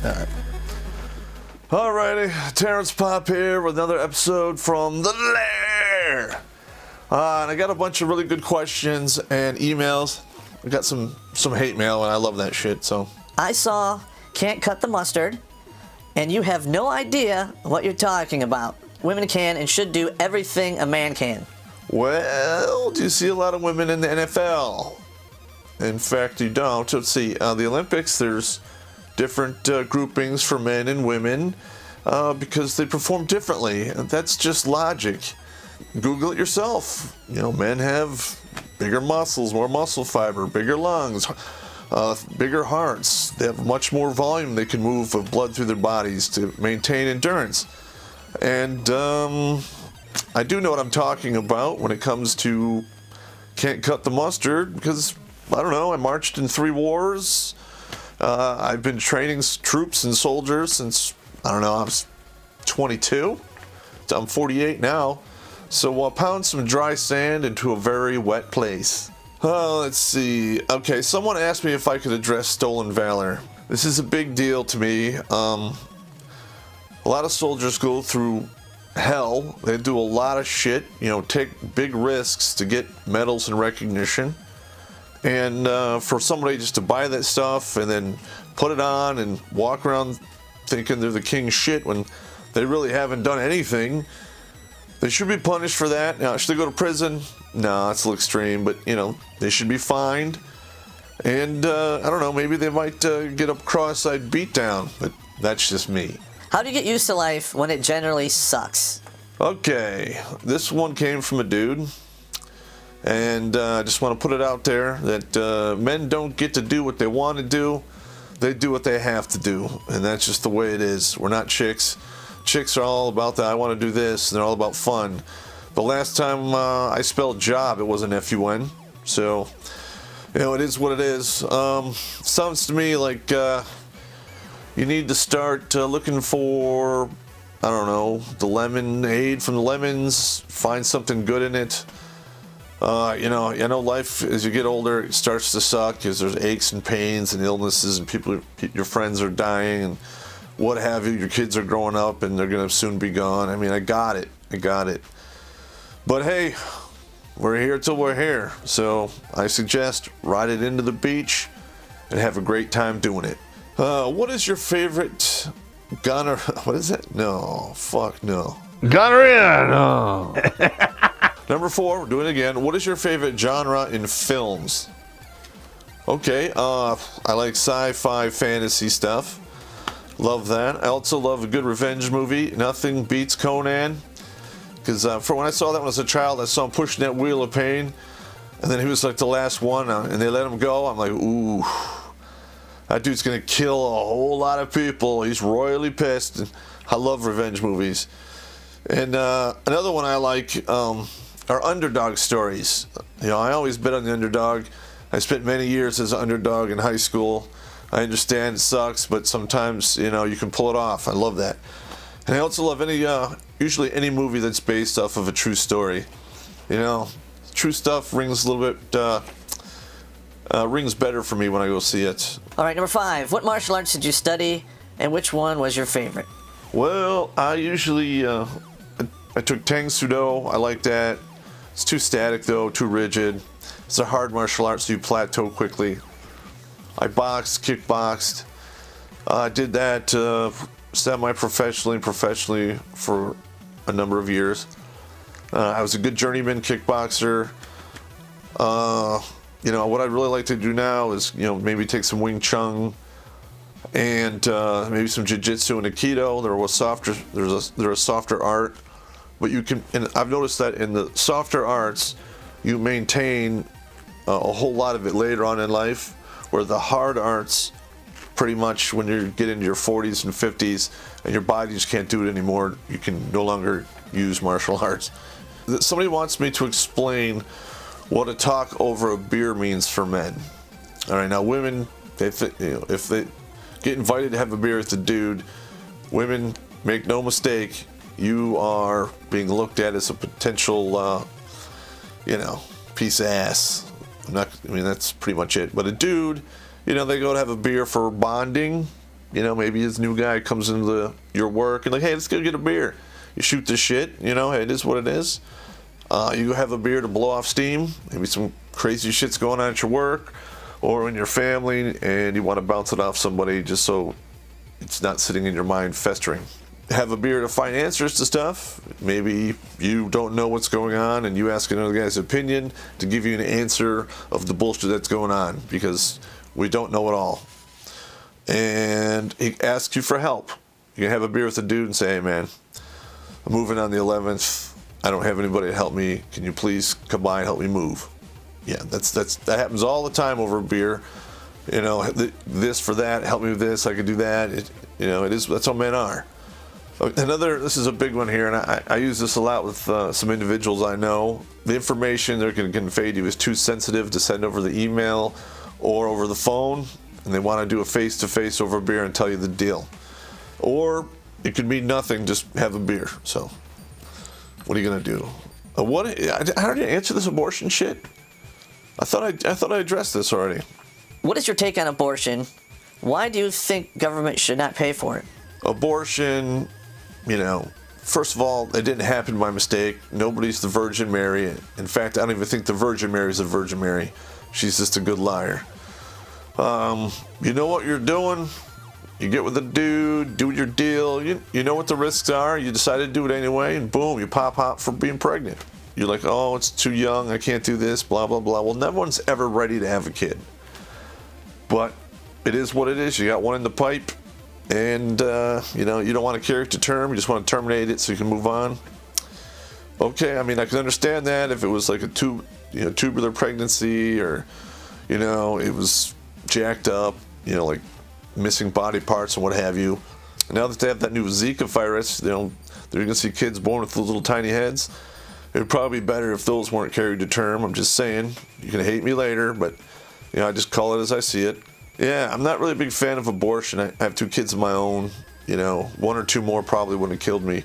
All right. Alrighty, Terrence Popp here with another episode from the Lair. And I got a bunch of really good questions and emails. I got some hate mail, and I love that shit. So I saw Can't Cut the Mustard, and you have no idea what you're talking about. Women can and should do everything a man can. well, do you see a lot of women in the NFL? In fact, you don't. Let's see. The Olympics, there's different groupings for men and women because they perform differently. And that's just logic. Google it yourself. You know, men have bigger muscles, more muscle fiber, bigger lungs, bigger hearts. They have much more volume they can move of blood through their bodies to maintain endurance. And I do know what I'm talking about when it comes to Can't Cut the Mustard because, I don't know, I marched in 3 wars. I've been training troops and soldiers since, I don't know, I was 22. I'm 48 now. So I'll pound some dry sand into a very wet place. Let's see. Okay, someone asked me if I could address stolen valor. This is a big deal to me. A lot of soldiers go through hell. They do a lot of shit, you know, take big risks to get medals and recognition. And for somebody just to buy that stuff and then put it on and walk around thinking they're the king shit when they really haven't done anything, they should be punished for that. Now, should they go to prison? No, that's a little extreme, but, you know, they should be fined. And, I don't know, maybe they might get a cross-eyed beat down, but that's just me. How do you get used to life when it generally sucks? Okay, this one came from a dude. And I just want to put it out there that men don't get to do what they want to do. They do what they have to do. And that's just the way it is. We're not chicks. Chicks are all about that. I want to do this. And they're all about fun. The last time I spelled job, it was an F-U-N. So, you know, it is what it is. Sounds to me like you need to start looking for, I don't know, the lemonade from the lemons. Find something good in it. You know, I know life as you get older it starts to suck because there's aches and pains and illnesses and your friends are dying and what have you. Your kids are growing up and they're gonna soon be gone. I mean, I got it. But hey, we're here till we're here. So I suggest ride it into the beach and have a great time doing it. What is your favorite gonorrhea? What is it? No, fuck no. Gonorrhea, no. Number 4, we're doing it again. What is your favorite genre in films? Okay, I like sci-fi fantasy stuff. Love that. I also love a good revenge movie. Nothing beats Conan. Because for when I saw that when I was a child, I saw him pushing that wheel of pain. And then he was like the last one, and they let him go. I'm like, ooh, that dude's going to kill a whole lot of people. He's royally pissed. I love revenge movies. And another one I like are underdog stories. You know, I always bet on the underdog. I spent many years as an underdog in high school. I understand it sucks, but sometimes, you know, you can pull it off. I love that. And I also love usually any movie that's based off of a true story. You know, true stuff rings a little bit, rings better for me when I go see it. All right, number 5. What martial arts did you study, and which one was your favorite? Well, I usually, I took Tang Sudo. I like that. It's too static, though, too rigid. It's a hard martial art, so you plateau quickly. I boxed, kickboxed. I did that semi-professionally and professionally for a number of years. I was a good journeyman kickboxer. You know, what I'd really like to do now is, you know, maybe take some Wing Chun and maybe some Jiu-Jitsu and Aikido. They're a softer art. But you can, and I've noticed that in the softer arts, you maintain a whole lot of it later on in life, where the hard arts, pretty much when you get into your 40s and 50s and your body just can't do it anymore, you can no longer use martial arts. Somebody wants me to explain what a talk over a beer means for men. All right, now women, if they get invited to have a beer with a dude, women, make no mistake, you are being looked at as a potential, piece of ass. That's pretty much it. But a dude, they go to have a beer for bonding, You know, maybe his new guy comes into your work and like, hey, let's go get a beer. You shoot the shit, you know, hey, it is what it is. You go have a beer to blow off steam. Maybe some crazy shit's going on at your work or in your family, and you want to bounce it off somebody just so it's not sitting in your mind festering. Have a beer to find answers to stuff. Maybe you don't know what's going on and you ask another guy's opinion to give you an answer of the bullshit that's going on, because we don't know it all. And he asks you for help. You can have a beer with a dude and say, hey man, I'm moving on the 11th. I don't have anybody to help me. Can you please come by and help me move? Yeah, that happens all the time over a beer. You know, this for that, help me with this, I can do that. That's how men are. This is a big one here, and I use this a lot with some individuals I know. The information they're going to convey to you is too sensitive to send over the email or over the phone, and they want to do a face-to-face over beer and tell you the deal. Or it could mean nothing, just have a beer. So, what are you going to do? How do you answer this abortion shit? I thought I addressed this already. What is your take on abortion? Why do you think government should not pay for it? Abortion, you know, first of all, it didn't happen by mistake. Nobody's the Virgin Mary. In fact, I don't even think the Virgin Mary is the Virgin Mary. She's just a good liar. You know what you're doing. You get with a dude, do your deal. You know what the risks are. You decide to do it anyway, and boom, you pop hot for being pregnant. You're like, oh, it's too young. I can't do this, blah, blah, blah. Well, no one's ever ready to have a kid. But it is what it is. You got one in the pipe, and, you don't want to carry it to term. You just want to terminate it so you can move on. Okay, I mean, I can understand that if it was like a tubular pregnancy, or, it was jacked up, like missing body parts and what have you. Now that they have that new Zika virus, they're going to see kids born with little tiny heads. It would probably be better if those weren't carried to term. I'm just saying. You can hate me later, but I just call it as I see it. Yeah, I'm not really a big fan of abortion. I have 2 kids of my own. 1 or 2 more probably wouldn't have killed me.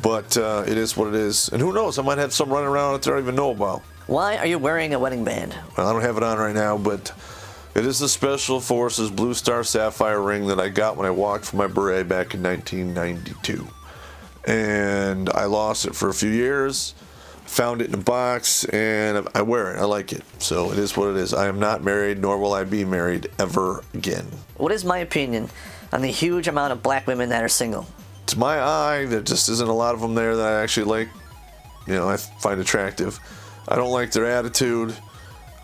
But it is what it is. And who knows? I might have some running around out there I don't even know about. Why are you wearing a wedding band? Well, I don't have it on right now, but it is the Special Forces Blue Star Sapphire ring that I got when I walked for my beret back in 1992. And I lost it for a few years. Found it in a box, and I wear it. I like it. So it is what it is. I am not married, nor will I be married ever again. What is my opinion on the huge amount of black women that are single? To my eye, there just isn't a lot of them there that I actually like, I find attractive. I don't like their attitude.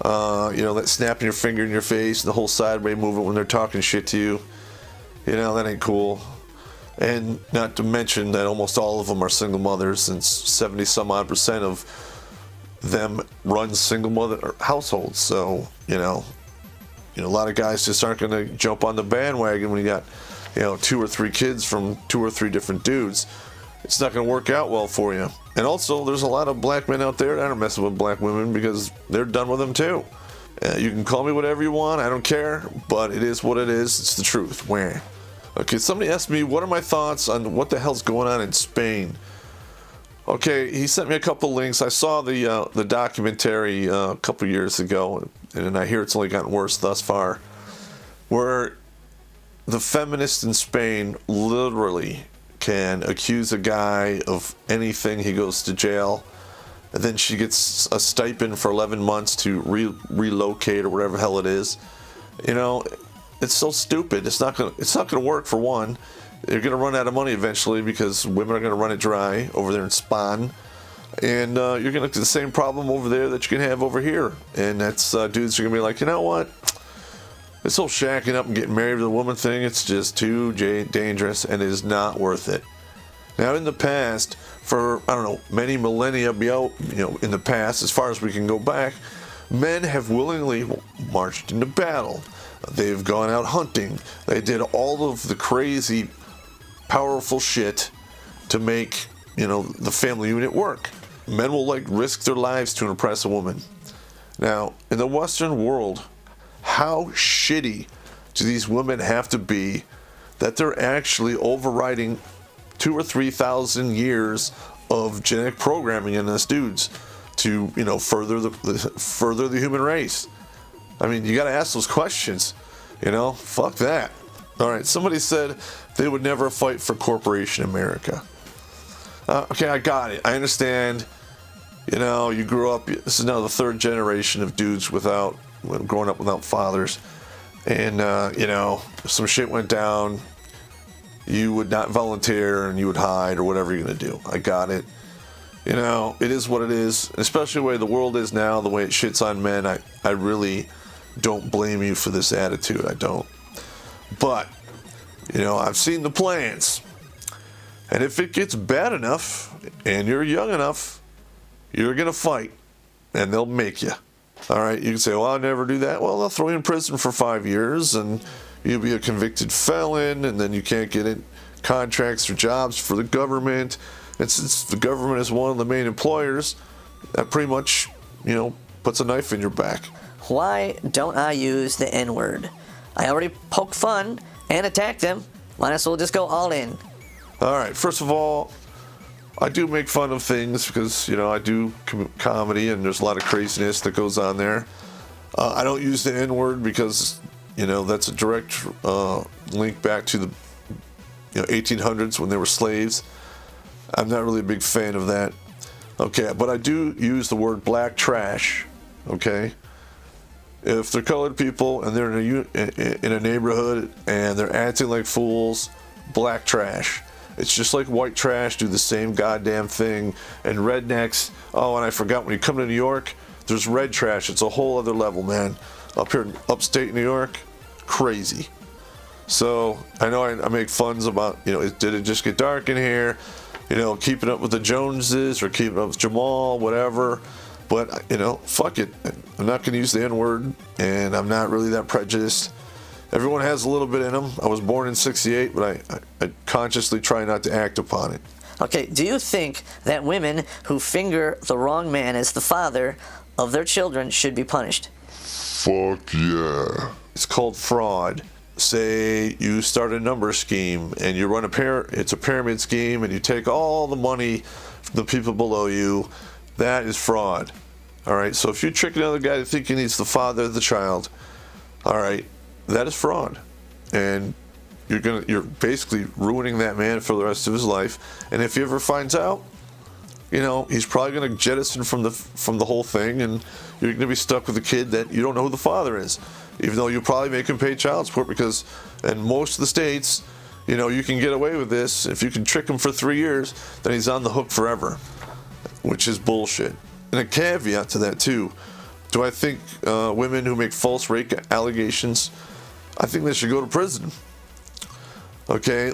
That snapping your finger in your face, the whole sideway movement when they're talking shit to you. That ain't cool. And not to mention that almost all of them are single mothers, since 70-some-odd% of them run single mother households. So, a lot of guys just aren't going to jump on the bandwagon when you got, 2 or 3 kids from 2 or 3 different dudes. It's not going to work out well for you. And also, there's a lot of black men out there that aren't messing with black women because they're done with them too. You can call me whatever you want, I don't care, but it is what it is. It's the truth. Wah. Okay, somebody asked me, what are my thoughts on what the hell's going on in Spain? Okay, he sent me a couple links. I saw the documentary a couple years ago, and I hear it's only gotten worse thus far, where the feminists in Spain literally can accuse a guy of anything. He goes to jail, and then she gets a stipend for 11 months to relocate or whatever the hell it is. It's so stupid. It's not gonna work. For one, they're gonna run out of money eventually because women are gonna run it dry over there in Spain, and you're gonna get the same problem over there that you can have over here. And that's dudes are gonna be like, you know what? This whole shacking up and getting married with a woman thing, it's just too dangerous, and it is not worth it. Now, in the past, for many millennia, in the past, as far as we can go back, men have willingly marched into battle. They've gone out hunting. They did all of the crazy, powerful shit to make, the family unit work. Men will risk their lives to impress a woman. Now, in the Western world, how shitty do these women have to be that they're actually overriding 2,000 or 3,000 years of genetic programming in us dudes to, further the human race? I mean, you got to ask those questions. Fuck that. All right, somebody said they would never fight for corporation America. Okay, I got it. I understand. You know, you grew up, this is now the third generation of dudes growing up without fathers. And, you know, if some shit went down, you would not volunteer and you would hide or whatever you're going to do. I got it. You know, it is what it is. Especially the way the world is now, the way it shits on men. I really don't blame you for this attitude. I don't. But, you know, I've seen the plans. And if it gets bad enough and you're young enough, you're going to fight, and they'll make you. All right, you can say, well, I'll never do that. Well, they'll throw you in prison for 5 years, and you'll be a convicted felon, and then you can't get in contracts or jobs for the government. And since the government is one of the main employers, that pretty much, you know, puts a knife in your back. Why don't I use the N-word? I already poke fun and attack them. Might as well just go all in. All right, first of all, I do make fun of things because, you know, I do comedy and there's a lot of craziness that goes on there. I don't use the N-word because, you know, that's a direct link back to the 1800s when they were slaves. I'm not really a big fan of that. Okay, but I do use the word black trash, okay? If they're colored people and they're in a neighborhood and they're acting like fools, black trash. It's just like white trash, do the same goddamn thing. And rednecks, oh, and I forgot, when you come to New York, there's red trash. It's a whole other level, man. Up here in upstate New York, crazy. So I know I make funs about, you know, did it just get dark in here? You know, keeping up with the Joneses or keeping up with Jamal, whatever. But, you know, fuck it. I'm not going to use the N-word, and I'm not really that prejudiced. Everyone has a little bit in them. I was born in '68, but I consciously try not to act upon it. Okay, do you think that women who finger the wrong man as the father of their children should be punished? Fuck yeah. It's called fraud. Say you start a number scheme and you run it's a pyramid scheme and you take all the money from the people below you. That is fraud. All right, so if you trick another guy to thinking he's the father of the child, all right, that is fraud, and you're basically ruining that man for the rest of his life. And if he ever finds out, you know, he's probably going to jettison from the whole thing, and you're going to be stuck with a kid that you don't know who the father is, even though you probably make him pay child support, because in most of the states, you know, you can get away with this. If you can trick him for 3 years, then he's on the hook forever, which is bullshit. And a caveat to that too, do I think women who make false rape allegations, I think they should go to prison. Okay,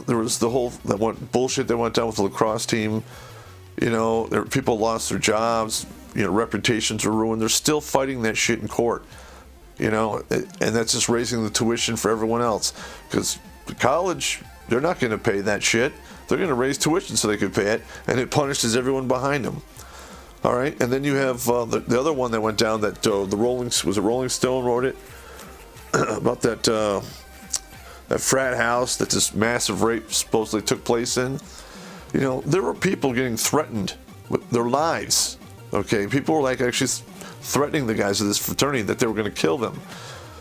there was bullshit that went down with the lacrosse team. You know, people lost their jobs. You know, reputations were ruined. They're still fighting that shit in court. You know, and that's just raising the tuition for everyone else. Because college, they're not going to pay that shit. They're going to raise tuition so they can pay it, and it punishes everyone behind them. All right, and then you have the other one that went down that Rolling Stone wrote it about that frat house that this massive rape supposedly took place in. You know, there were people getting threatened with their lives. Okay, people were like actually threatening the guys of this fraternity that they were going to kill them.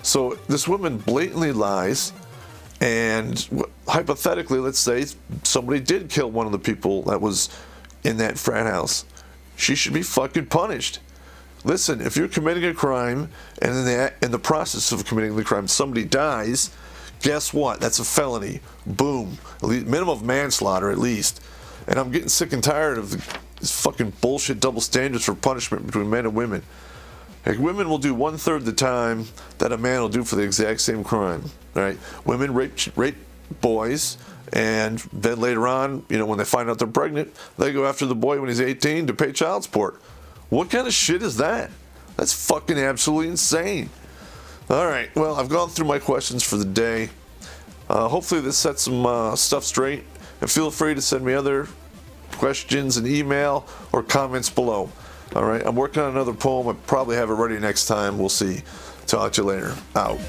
So this woman blatantly lies, and hypothetically, let's say somebody did kill one of the people that was in that frat house. She should be fucking punished. Listen, if you're committing a crime and in the process of committing the crime somebody dies, guess what? That's a felony. Boom. Minimum of manslaughter at least. And I'm getting sick and tired of this fucking bullshit double standards for punishment between men and women. Like, women will do 1/3 the time that a man will do for the exact same crime. Right? Women rape boys, and then later on, you know, when they find out they're pregnant, they go after the boy when he's 18 to pay child support. What kind of shit is that? That's fucking absolutely insane. All right, well, I've gone through my questions for the day. Hopefully this sets some stuff straight. And feel free to send me other questions in email or comments below. All right, I'm working on another poem. I'll probably have it ready next time. We'll see. Talk to you later. Out.